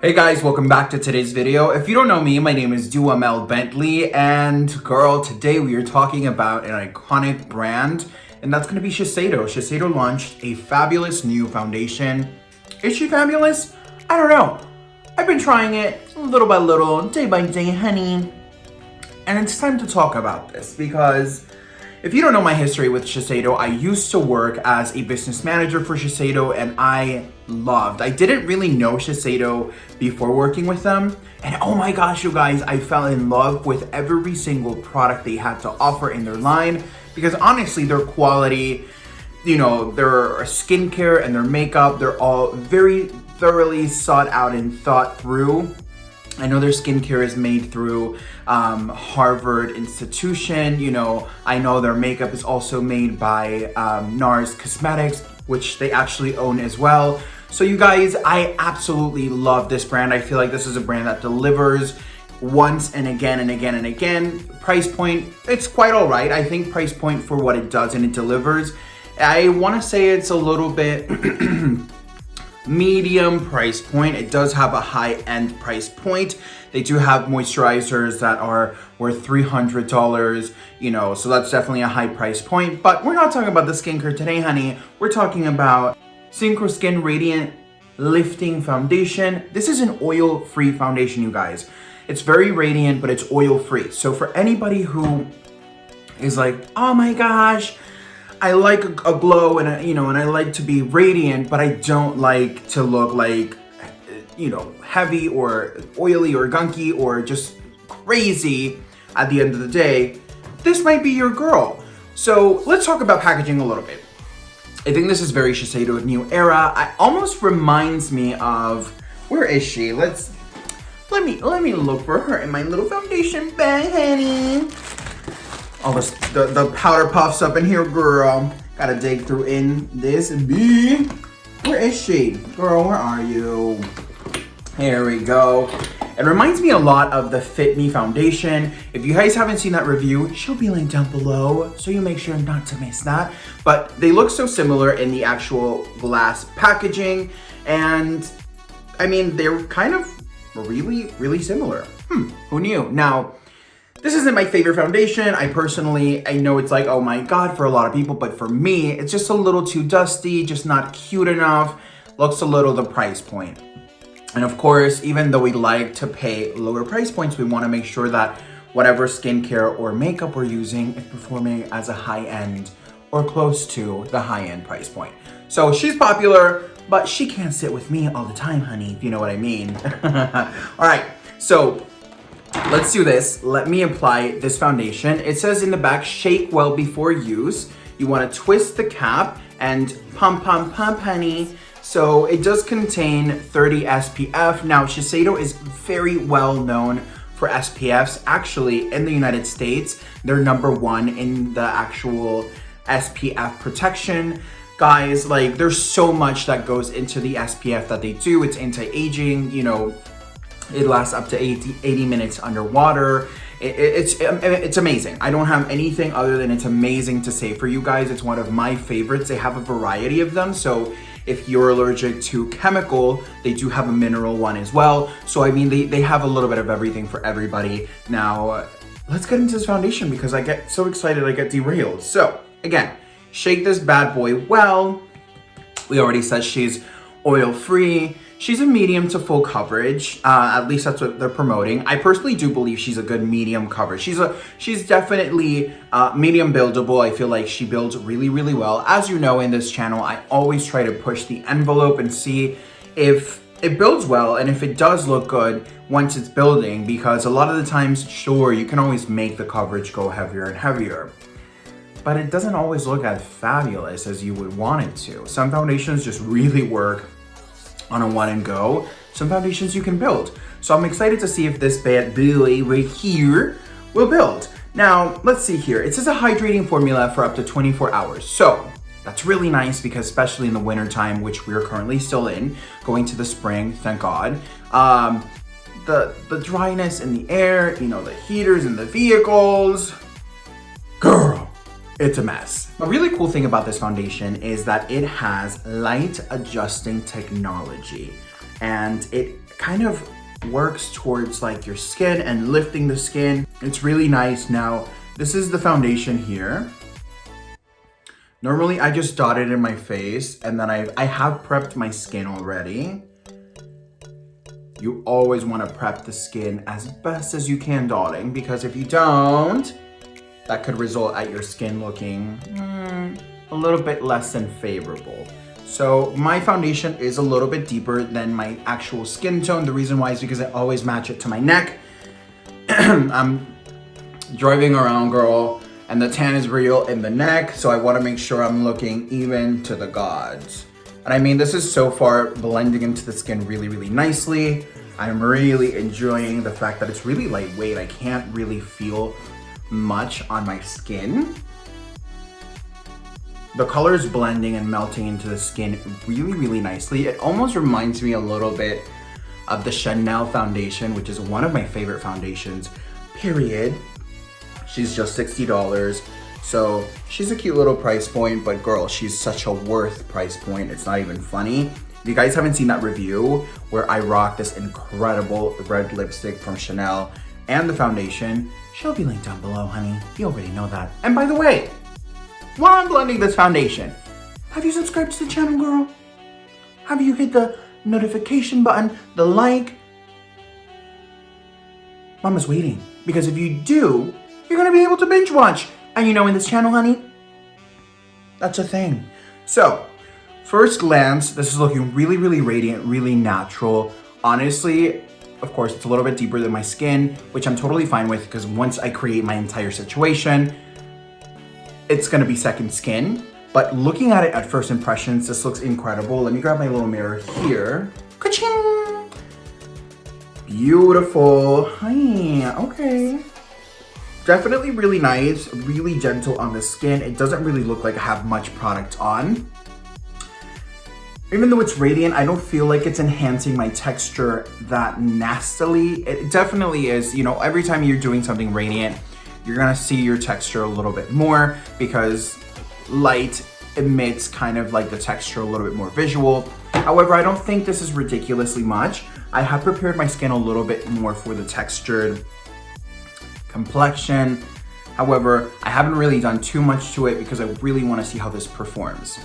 Hey guys, welcome back to today's video. If you don't know me, my name is Duhamel Bentley, and girl, today we are talking about an iconic brand, and that's gonna be Shiseido. Shiseido launched a fabulous new foundation. Is she fabulous? I don't know. I've been trying it little by little, day by day, honey. And it's time to talk about this because if you don't know my history with Shiseido, I used to work as a business manager for Shiseido and I didn't really know Shiseido before working with them. And oh my gosh, you guys, I fell in love with every single product they had to offer in their line because honestly, their quality, their skincare and their makeup, they're all very thoroughly sought out and thought through. I know their skincare is made through Harvard institution. I know their makeup is also made by NARS Cosmetics, which they actually own as well. So you guys, I absolutely love this brand. I feel like this is a brand that delivers once and again and again and again. Price point, it's quite all right. I think price point for what it does and it delivers. I want to say it's a little bit medium price point. It does have a high-end price point. They do have moisturizers that are worth $300, so that's definitely a high price point. But we're not talking about the skincare today, honey. We're talking about Synchro Skin Radiant Lifting Foundation. This is an oil-free foundation, you guys. It's very radiant, but it's oil-free. So for anybody who is like, oh my gosh, I like a glow and I like to be radiant, but I don't like to look like, heavy or oily or gunky or just crazy at the end of the day. This might be your girl. So let's talk about packaging a little bit. I think this is very Shiseido new era. It almost reminds me of, where is she? Let me look for her in my little foundation bag, honey. All this, the powder puffs up in here, girl. Gotta dig through in this bee. Where is she? Girl, where are you? Here we go. It reminds me a lot of the Fit Me foundation. If you guys haven't seen that review, she'll be linked down below, so you make sure not to miss that. But they look so similar in the actual glass packaging, and I mean, they're kind of really, really similar. Who knew? Now, this isn't my favorite foundation. I know it's like, oh my God, for a lot of people, but for me, it's just a little too dusty, just not cute enough, looks a little the price point. And of course, even though we like to pay lower price points, we wanna make sure that whatever skincare or makeup we're using is performing as a high-end or close to the high-end price point. So she's popular, but she can't sit with me all the time, honey, if you know what I mean. All right, so let's do this. Let me apply this foundation. It says in the back, shake well before use. You want to twist the cap and pump, honey. So it does contain 30 SPF. Now, Shiseido is very well known for SPFs. Actually, in the United States, they're #1 in the actual SPF protection. Guys, like, there's so much that goes into the SPF that they do. It's anti-aging, it lasts up to 80 minutes underwater. It's amazing. I don't have anything other than it's amazing to say for you guys. It's one of my favorites. They have a variety of them. So if you're allergic to chemical, they do have a mineral one as well. So I mean, they have a little bit of everything for everybody. Now, let's get into this foundation because I get so excited I get derailed. So again, shake this bad boy well. We already said she's oil-free. She's a medium to full coverage. At least that's what they're promoting. I personally do believe she's a good medium coverage. She's definitely medium buildable. I feel like she builds really, really well. As you know, in this channel, I always try to push the envelope and see if it builds well and if it does look good once it's building, because a lot of the times, sure, you can always make the coverage go heavier and heavier, but it doesn't always look as fabulous as you would want it to. Some foundations just really work on a one and go. Some foundations you can build. So I'm excited to see if this bad boy right here will build. Now, let's see here. It says a hydrating formula for up to 24 hours. So that's really nice because especially in the winter time, which we're currently still in, going to the spring, thank God. The dryness in the air, the heaters in the vehicles, girl, it's a mess. A really cool thing about this foundation is that it has light adjusting technology. and it kind of works towards like your skin and lifting the skin. It's really nice. Now, this is the foundation here. Normally I just dot it in my face, and then I have prepped my skin already. You always want to prep the skin as best as you can dotting, because if you don't, that could result at your skin looking a little bit less than favorable. So my foundation is a little bit deeper than my actual skin tone. The reason why is because I always match it to my neck. I'm driving around, girl, and the tan is real in the neck, so I want to make sure I'm looking even to the gods. And I mean, this is so far blending into the skin really, really nicely. I'm really enjoying the fact that it's really lightweight. I can't really feel much on my skin. The color is blending and melting into the skin really, really nicely. It almost reminds me a little bit of the Chanel foundation, which is one of my favorite foundations, period. She's just $60. So she's a cute little price point, but girl, she's such a worth price point. It's not even funny. If you guys haven't seen that review where I rock this incredible red lipstick from Chanel and the foundation, she'll be linked down below, honey. You already know that. And by the way, while I'm blending this foundation, have you subscribed to the channel, girl? Have you hit the notification button, the like? Mama's waiting, because if you do, you're gonna be able to binge watch. And you know, in this channel, honey, that's a thing. So, first glance, this is looking really, really radiant, really natural. Honestly, of course, it's a little bit deeper than my skin, which I'm totally fine with, because once I create my entire situation, it's gonna be second skin. But looking at it at first impressions, this looks incredible. Let me grab my little mirror here. Ka-ching! Beautiful. Hi, okay. Definitely really nice, really gentle on the skin. It doesn't really look like I have much product on. Even though it's radiant, I don't feel like it's enhancing my texture that nastily. It definitely is, you know, every time you're doing something radiant, you're gonna see your texture a little bit more, because light emits kind of like the texture a little bit more visual. However, I don't think this is ridiculously much. I have prepared my skin a little bit more for the textured complexion. However, I haven't really done too much to it because I really want to see how this performs.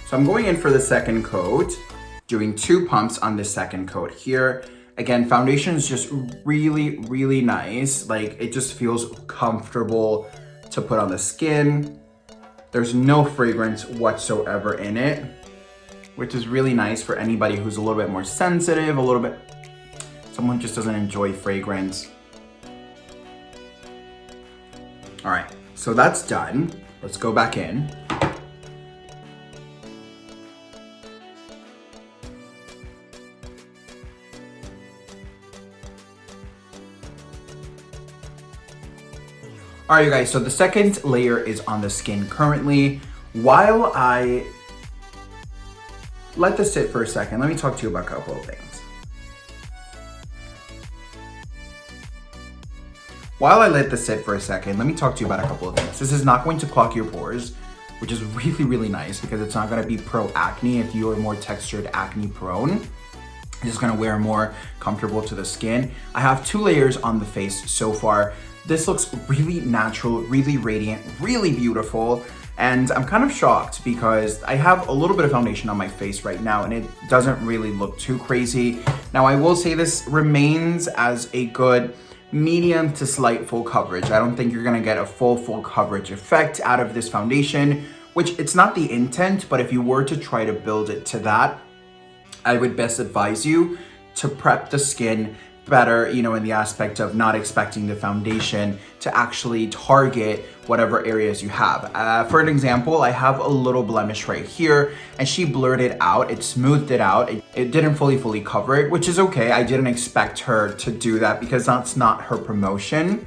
So I'm going in for the second coat, doing 2 pumps on the second coat here. Again, foundation is just really, really nice. Like, it just feels comfortable to put on the skin. There's no fragrance whatsoever in it, which is really nice for anybody who's a little bit more sensitive, someone just doesn't enjoy fragrance. All right, so that's done. Let's go back in. All right, you guys, so the second layer is on the skin currently. While I let this sit for a second, let me talk to you about a couple of things. While I let this sit for a second, let me talk to you about a couple of things. This is not going to clog your pores, which is really, really nice, because it's not gonna be pro-acne if you are more textured acne prone. It's just gonna wear more comfortable to the skin. I have 2 layers on the face so far. This looks really natural, really radiant, really beautiful. And I'm kind of shocked because I have a little bit of foundation on my face right now and it doesn't really look too crazy. Now, I will say this remains as a good medium to slight full coverage. I don't think you're gonna get a full coverage effect out of this foundation, which it's not the intent, but if you were to try to build it to that, I would best advise you to prep the skin better, you know, in the aspect of not expecting the foundation to actually target whatever areas you have. For an example, I have a little blemish right here and she blurred it out, it smoothed it out. It didn't fully cover it, which is okay. I didn't expect her to do that because that's not her promotion.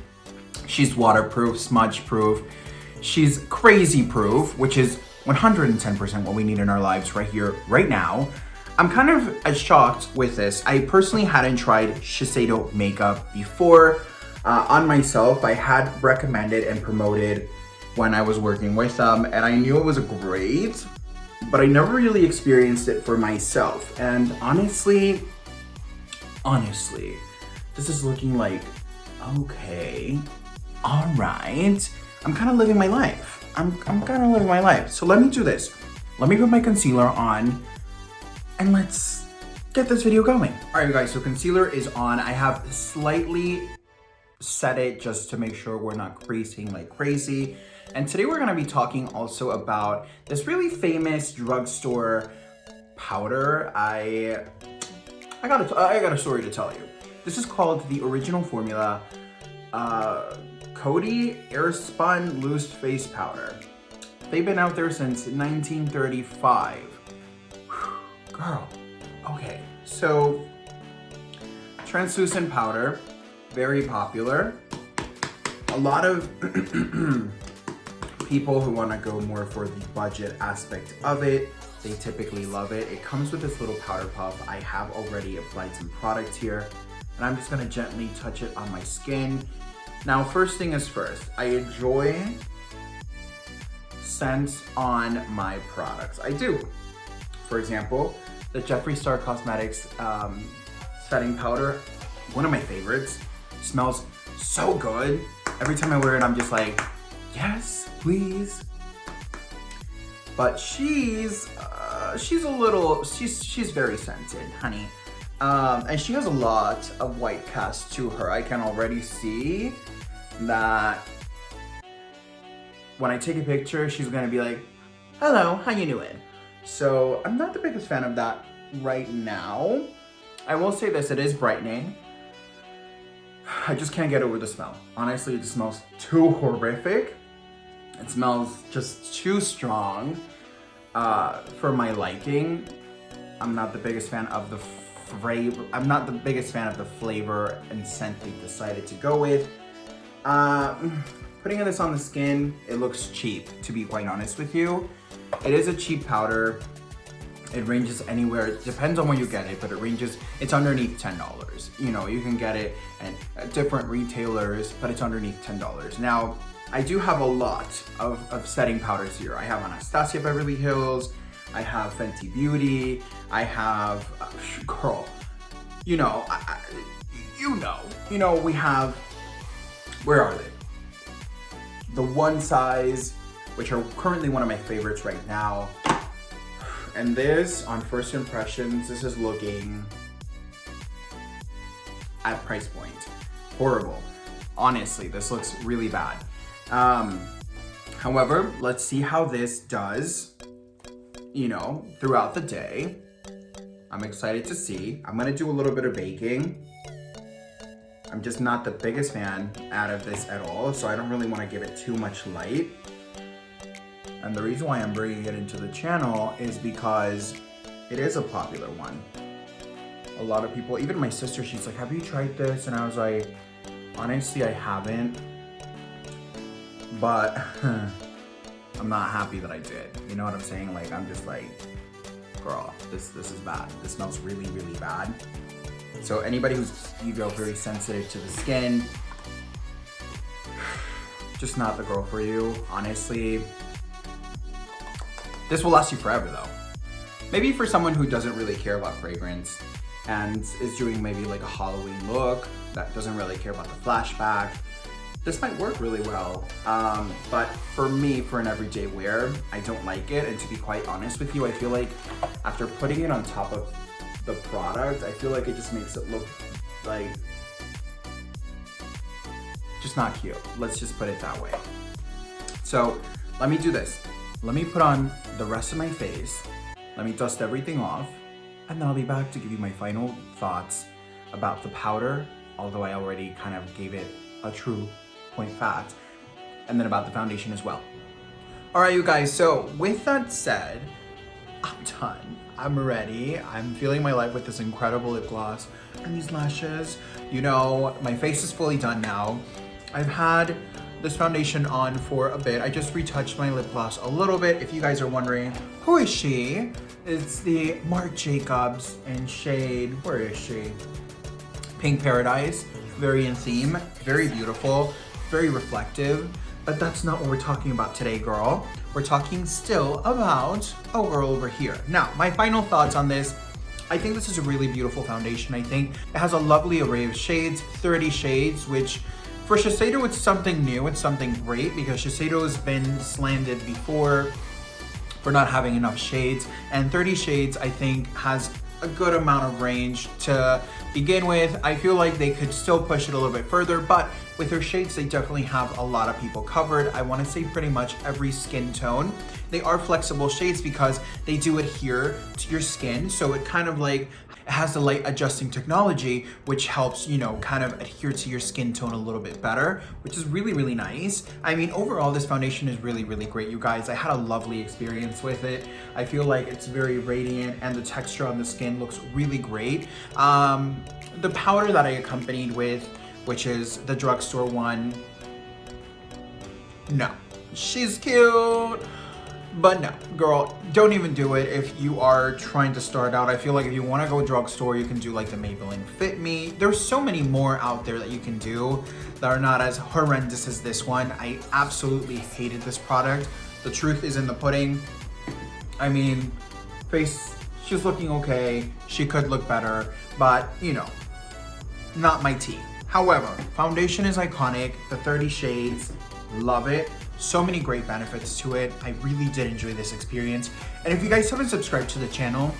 She's waterproof, smudge proof. She's crazy proof, which is 110% what we need in our lives right here, right now. I'm kind of shocked with this. I personally hadn't tried Shiseido makeup before on myself. I had recommended and promoted when I was working with them, and I knew it was great. but I never really experienced it for myself. And honestly, this is looking like, okay, all right. I'm kind of living my life. I'm kind of living my life. So let me do this. Let me put my concealer on and let's get this video going. All right, you guys, so concealer is on. I have slightly set it just to make sure we're not creasing like crazy. And today we're gonna be talking also about this really famous drugstore powder. I got a story to tell you. This is called the Original Formula Coty Airspun Loose Face Powder. They've been out there since 1935. Whew, girl, okay. So, translucent powder, very popular. A lot of people who want to go more for the budget aspect of it, they typically love it. It comes with this little powder puff. I have already applied some product here, and I'm just gonna gently touch it on my skin. Now, first thing is first, I enjoy scents on my products. I do. For example, the Jeffree Star Cosmetics setting powder, one of my favorites. Smells so good. Every time I wear it, I'm just like, yes, please. But she's very scented, honey. And she has a lot of white cast to her. I can already see that when I take a picture, she's gonna be like, hello, how you doing? So I'm not the biggest fan of that right now. I will say this, it is brightening. I just can't get over the smell. Honestly, it smells too horrific. It smells just too strong for my liking. I'm not the biggest fan of the flavor and scent they decided to go with. Putting this on the skin, it looks cheap, to be quite honest with you. It is a cheap powder. It ranges anywhere, it depends on where you get it, but it's underneath $10. You know, you can get it at different retailers, but it's underneath $10. Now, I do have a lot of setting powders here. I have Anastasia Beverly Hills, I have Fenty Beauty, I have, girl, you know, we have, where are they? The One Size, which are currently one of my favorites right now. And this, on first impressions, this is looking at price point. Horrible. Honestly, this looks really bad. However, let's see how this does, you know, throughout the day. I'm excited to see. I'm gonna do a little bit of baking. I'm just not the biggest fan out of this at all, so I don't really want to give it too much light. And the reason why I'm bringing it into the channel is because it is a popular one. A lot of people, even my sister, she's like, have you tried this? And I was like, honestly, I haven't. But I'm not happy that I did. You know what I'm saying? Like, I'm just like, girl, this is bad. This smells really, really bad. So anybody who's, very sensitive to the skin, just not the girl for you, honestly. This will last you forever though. Maybe for someone who doesn't really care about fragrance and is doing maybe like a Halloween look that doesn't really care about the flashback, this might work really well. But for me, for an everyday wear, I don't like it. And to be quite honest with you, I feel like after putting it on top of the product, I feel like it just makes it look like just not cute. Let's just put it that way. So let me do this. Let me put on the rest of my face. Let me dust everything off, and then I'll be back to give you my final thoughts about the powder, although I already kind of gave it a true point fact, and then about the foundation as well. All right, you guys, so with that said, I'm done. I'm ready. I'm feeling my life with this incredible lip gloss and these lashes. You know, my face is fully done now. I've had this foundation on for a bit. I just retouched my lip gloss a little bit. If you guys are wondering, who is she? It's the Marc Jacobs in shade, where is she? Pink Paradise, very in theme, very beautiful, very reflective. But that's not what we're talking about today, girl. we're talking still about a girl over here. Now, my final thoughts on this. I think this is a really beautiful foundation. I think it has a lovely array of shades, 30 shades, which for Shiseido, it's something new, it's something great, because Shiseido has been slandered before for not having enough shades, and 30 shades, I think, has a good amount of range to begin with. I feel like they could still push it a little bit further, but with their shades, they definitely have a lot of people covered. I want to say pretty much every skin tone. They are flexible shades because they do adhere to your skin, so it kind of like it has the light adjusting technology, which helps, you know, kind of adhere to your skin tone a little bit better, which is really, really nice. I mean, overall, this foundation is really, really great, you guys. I had a lovely experience with it. I feel like it's very radiant and the texture on the skin looks really great. The powder that I accompanied with, which is the drugstore one, no, she's cute. But no, girl, don't even do it if you are trying to start out. I feel like if you want to go drugstore, you can do like the Maybelline Fit Me. There's so many more out there that you can do that are not as horrendous as this one. I absolutely hated this product. The truth is in the pudding. I mean, face, she's looking okay. She could look better, but you know, not my tea. However, foundation is iconic. The 30 shades, love it. So many great benefits to it. I really did enjoy this experience. And if you guys haven't subscribed to the channel,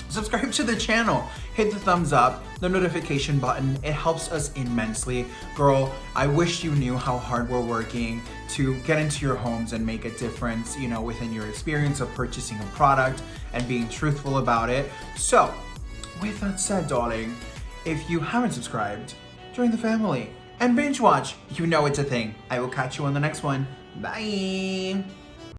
subscribe to the channel. Hit the thumbs up, the notification button. It helps us immensely. Girl, I wish you knew how hard we're working to get into your homes and make a difference, you know, within your experience of purchasing a product and being truthful about it. So, with that said, darling, if you haven't subscribed, join the family and binge watch. You know it's a thing. I will catch you on the next one. Bye.